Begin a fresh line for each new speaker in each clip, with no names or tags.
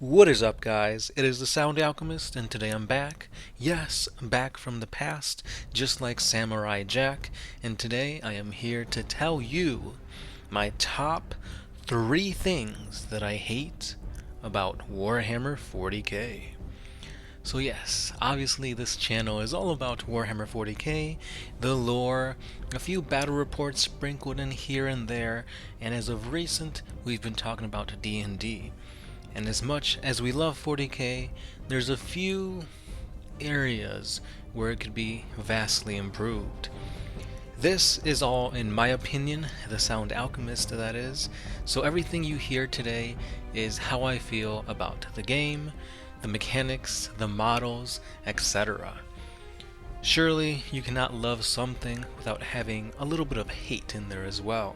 What is up, guys? It is the Sound Alchemist, and today I'm back. Yes, back from the past, just like Samurai Jack, and today I am here to tell you my top 3 things that I hate about Warhammer 40k. So yes, obviously this channel is all about Warhammer 40k, the lore, a few battle reports sprinkled in here and there, and as of recent, we've been talking about D&D. And as much as we love 40k, there's a few areas where it could be vastly improved. This is all, in my opinion, the Sound Alchemist that is, so everything you hear today is how I feel about the game, the mechanics, the models, etc. Surely you cannot love something without having a little bit of hate in there as well.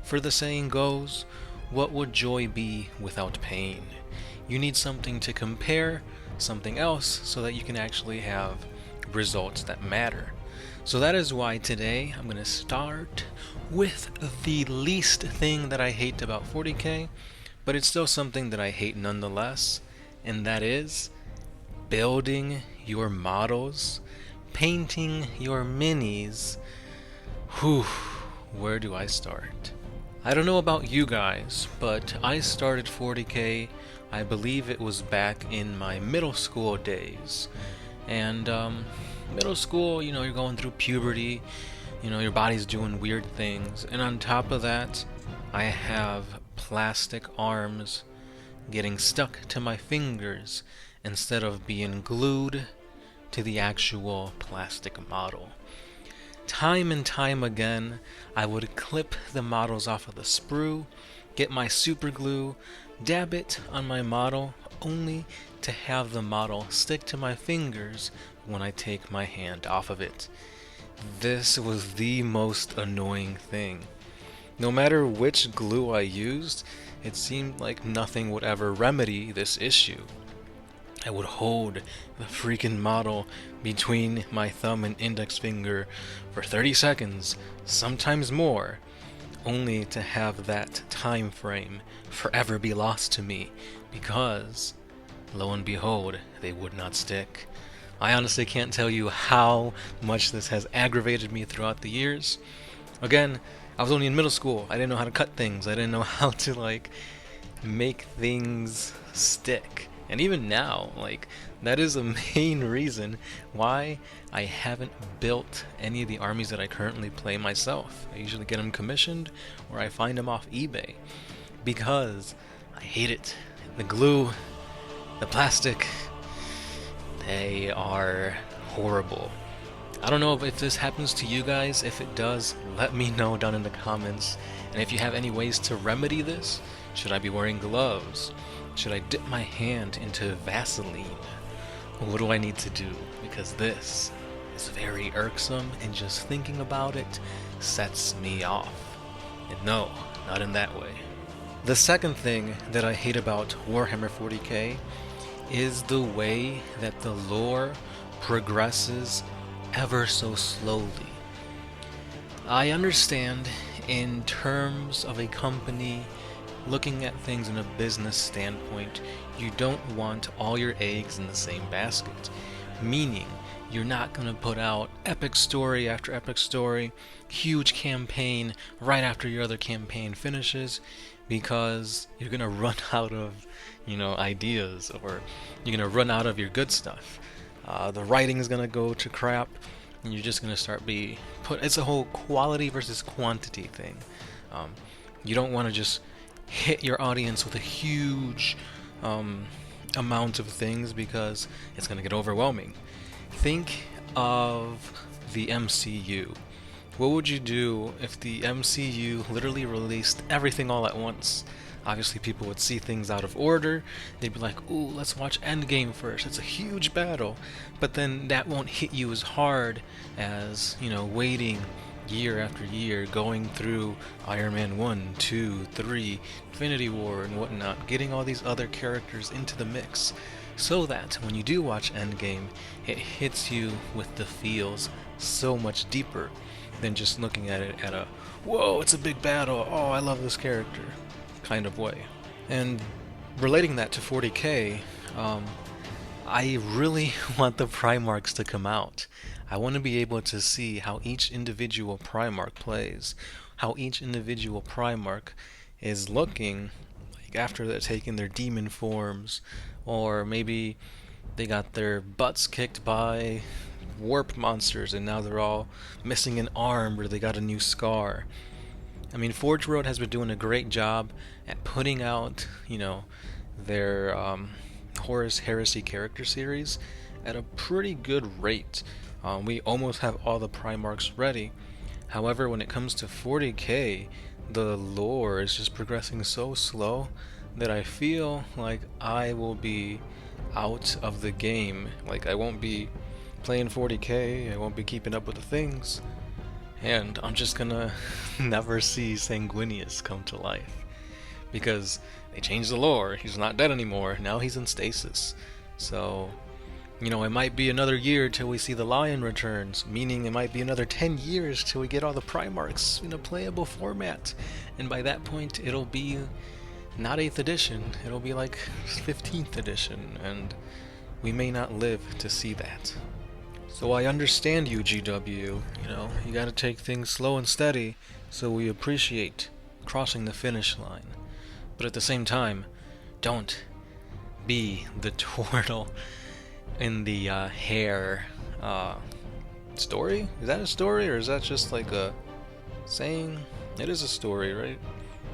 For the saying goes, what would joy be without pain? You need something to compare something else so that you can actually have results that matter. So that is why today I'm going to start with the least thing that I hate about 40k, but it's still something that I hate nonetheless, and that is building your models, painting your minis. Whew, where do I start? I don't know about you guys, but I started 40k, I believe it was back in my middle school days. And middle school, you're going through puberty, your body's doing weird things. And on top of that, I have plastic arms getting stuck to my fingers instead of being glued to the actual plastic model. Time and time again, I would clip the models off of the sprue, get my super glue, dab it on my model, only to have the model stick to my fingers when I take my hand off of it. This was the most annoying thing. No matter which glue I used, it seemed like nothing would ever remedy this issue. I would hold the freaking model between my thumb and index finger for 30 seconds, sometimes more, only to have that time frame forever be lost to me because, lo and behold, they would not stick. I honestly can't tell you how much this has aggravated me throughout the years. Again, I was only in middle school. I didn't know how to cut things. I didn't know how to, make things stick. And even now, that is a main reason why I haven't built any of the armies that I currently play myself. I usually get them commissioned, or I find them off eBay. Because I hate it. The glue, the plastic, they are horrible. I don't know if this happens to you guys. If it does, let me know down in the comments. And if you have any ways to remedy this, should I be wearing gloves? Should I dip my hand into Vaseline? What do I need to do? Because this is very irksome, and just thinking about it sets me off. And no, not in that way. The second thing that I hate about Warhammer 40k is the way that the lore progresses ever so slowly. I understand in terms of a company looking at things in a business standpoint, you don't want all your eggs in the same basket. Meaning, you're not going to put out epic story after epic story, huge campaign right after your other campaign finishes, because you're going to run out of, ideas, or you're going to run out of your good stuff. The writing is going to go to crap, and you're just going to start it's a whole quality versus quantity thing. You don't want to just hit your audience with a huge amount of things because it's going to get overwhelming. Think of the MCU. What would you do if the MCU literally released everything all at once? Obviously, people would see things out of order. They'd be like, ooh, let's watch Endgame first. It's a huge battle. But then that won't hit you as hard as, waiting year after year, going through Iron Man 1, 2, 3, Infinity War, and whatnot, getting all these other characters into the mix, so that when you do watch Endgame, it hits you with the feels so much deeper than just looking at it at a, whoa, it's a big battle, oh, I love this character, kind of way. And relating that to 40k, I really want the Primarchs to come out. I want to be able to see how each individual Primarch plays, how each individual Primarch is looking like after they're taking their demon forms, or maybe they got their butts kicked by warp monsters and now they're all missing an arm or they got a new scar. I mean, Forge World has been doing a great job at putting out, their Horus Heresy character series at a pretty good rate. We almost have all the Primarchs ready. However, when it comes to 40k, the lore is just progressing so slow that I feel like I will be out of the game. Like, I won't be playing 40k, I won't be keeping up with the things, and I'm just gonna never see Sanguinius come to life. Because they changed the lore, he's not dead anymore, now he's in stasis. So, it might be another year till we see the Lion returns, meaning it might be another 10 years till we get all the Primarchs in a playable format. And by that point, it'll be not 8th edition, it'll be like 15th edition, and we may not live to see that. So I understand you, GW, you gotta take things slow and steady, so we appreciate crossing the finish line. But at the same time, don't be the turtle in the hair story? Is that a story, or is that just like a saying? It is a story, right?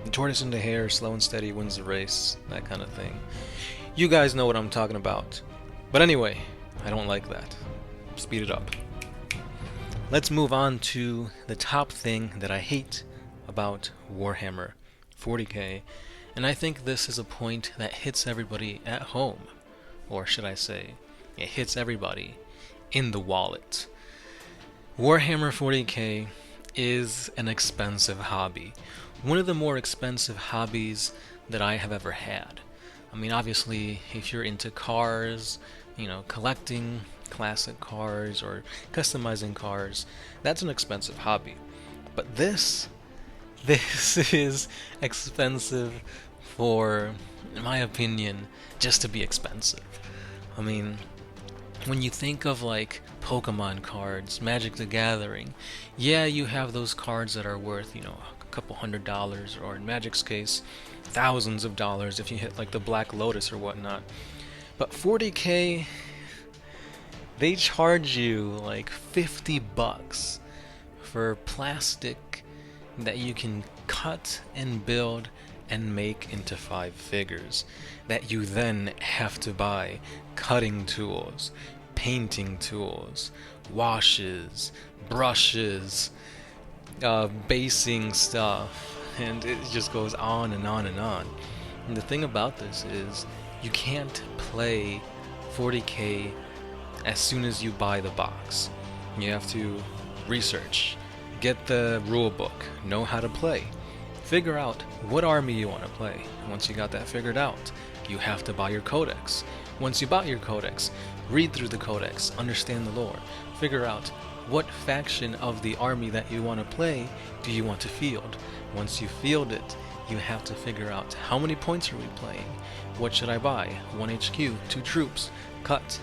The tortoise in the hare, slow and steady wins the race, that kind of thing. You guys know what I'm talking about. But anyway, I don't like that. Speed it up. Let's move on to the top thing that I hate about Warhammer 40k, and I think this is a point that hits everybody at home, or should I say, it hits everybody in the wallet. Warhammer 40k is an expensive hobby. One of the more expensive hobbies that I have ever had. I mean, obviously, if you're into cars, collecting classic cars or customizing cars, that's an expensive hobby. But this is expensive for, in my opinion, just to be expensive. I mean, when you think of like Pokemon cards, Magic the Gathering, yeah, you have those cards that are worth, a couple $100, or in Magic's case, thousands of dollars if you hit like the Black Lotus or whatnot. But 40k, they charge you like $50 for plastic that you can cut and build and make into 5 figures, that you then have to buy cutting tools, painting tools, washes, brushes, basing stuff, and it just goes on and on and on. And the thing about this is, you can't play 40k as soon as you buy the box. You have to research, get the rule book, know how to play, figure out what army you want to play. Once you got that figured out, you have to buy your codex. Once you buy your codex, read through the codex, understand the lore, figure out what faction of the army that you want to play do you want to field. Once you field it, you have to figure out how many points are we playing, what should I buy, 1 HQ, 2 troops, cut,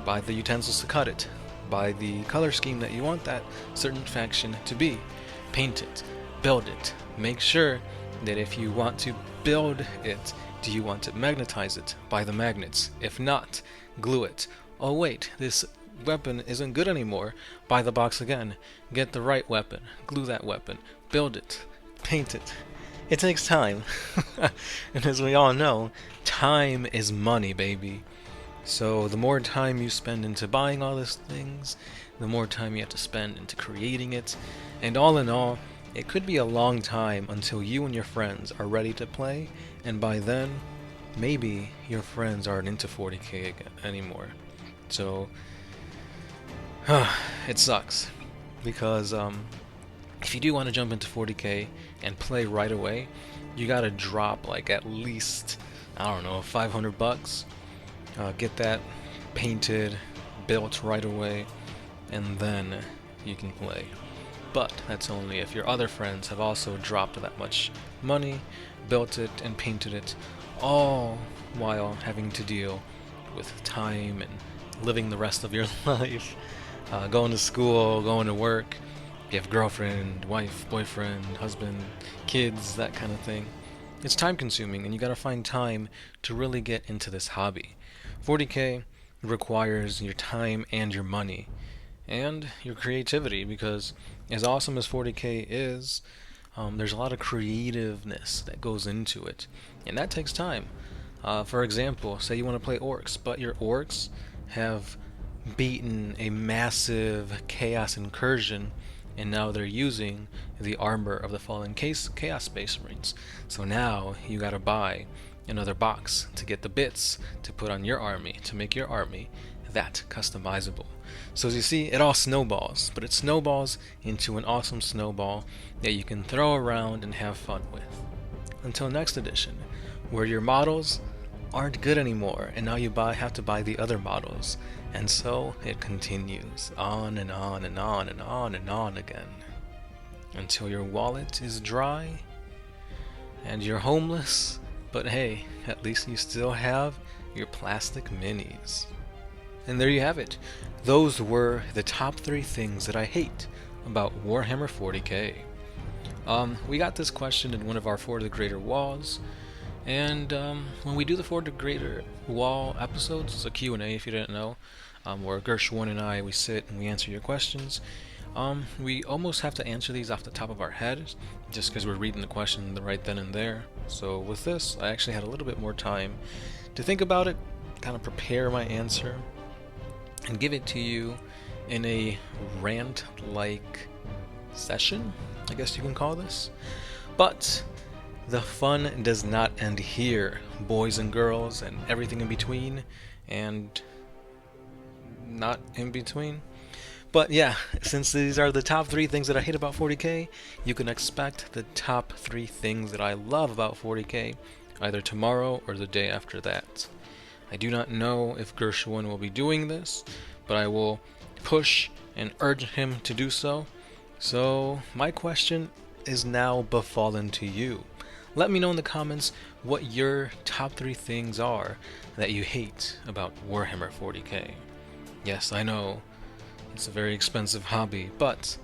buy the utensils to cut it, buy the color scheme that you want that certain faction to be, paint it, build it, make sure that if you want to build it, do you want to magnetize it, buy the magnets, if not, glue it. Oh wait, this weapon isn't good anymore, buy the box again, get the right weapon, glue that weapon, build it, paint it. It takes time. And as we all know, time is money, baby. So the more time you spend into buying all these things, the more time you have to spend into creating it. And all in all, it could be a long time until you and your friends are ready to play, and by then, maybe your friends aren't into 40k anymore. So, it sucks. Because, if you do want to jump into 40k and play right away, you gotta drop like at least, I don't know, $500. Get that painted, built right away, and then you can play. But that's only if your other friends have also dropped that much money, built it and painted it all while having to deal with time and living the rest of your life, going to school, going to work. You have girlfriend, wife, boyfriend, husband, kids, that kind of thing. It's time consuming, and you gotta find time to really get into this hobby. 40K requires your time and your money and your creativity, because as awesome as 40K is, there's a lot of creativeness that goes into it, and that takes time. For example, say you want to play orcs, but your orcs have beaten a massive chaos incursion, and now they're using the armor of the fallen chaos space marines. So now you gotta buy another box to get the bits to put on your army, to make your army that customizable. So as you see, it all snowballs, but it snowballs into an awesome snowball that you can throw around and have fun with. Until next edition, where your models aren't good anymore, and now you have to buy the other models, and so it continues on and on and on and on and on again, until your wallet is dry and you're homeless, but hey, at least you still have your plastic minis. And there you have it. Those were the top 3 things that I hate about Warhammer 40K. We got this question in one of our For the Greater Walls, and when we do the For the Greater Wall episodes, it's a Q&A if you didn't know, where Gershwin and I, we sit and we answer your questions. We almost have to answer these off the top of our head, just because we're reading the question right then and there. So with this, I actually had a little bit more time to think about it, kind of prepare my answer, and give it to you in a rant-like session, I guess you can call this. But the fun does not end here, boys and girls and everything in between, and not in between. But yeah, since these are the top 3 things that I hate about 40K, you can expect the top 3 things that I love about 40K either tomorrow or the day after that. I do not know if Gershwin will be doing this, but I will push and urge him to do so. So my question is now befallen to you. Let me know in the comments what your top 3 things are that you hate about Warhammer 40K. Yes, I know it's a very expensive hobby, but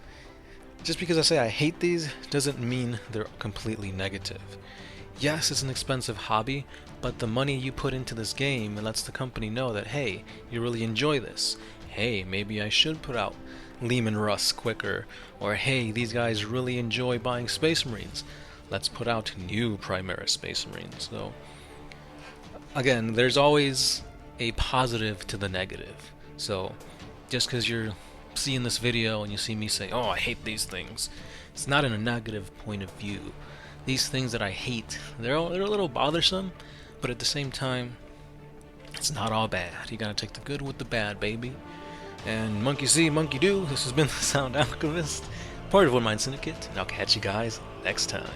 just because I say I hate these doesn't mean they're completely negative. Yes, it's an expensive hobby, but the money you put into this game lets the company know that, hey, you really enjoy this. Hey, maybe I should put out Lehman Russ quicker. Or hey, these guys really enjoy buying Space Marines. Let's put out new Primaris Space Marines. So, again, there's always a positive to the negative. So, just because you're seeing this video and you see me say, oh, I hate these things, it's not in a negative point of view. These things that I hate, they're a little bothersome, but at the same time, it's not all bad. You gotta take the good with the bad, baby. And monkey see, monkey do. This has been the Sound Alchemist, part of One Mind Syndicate, and I'll catch you guys next time.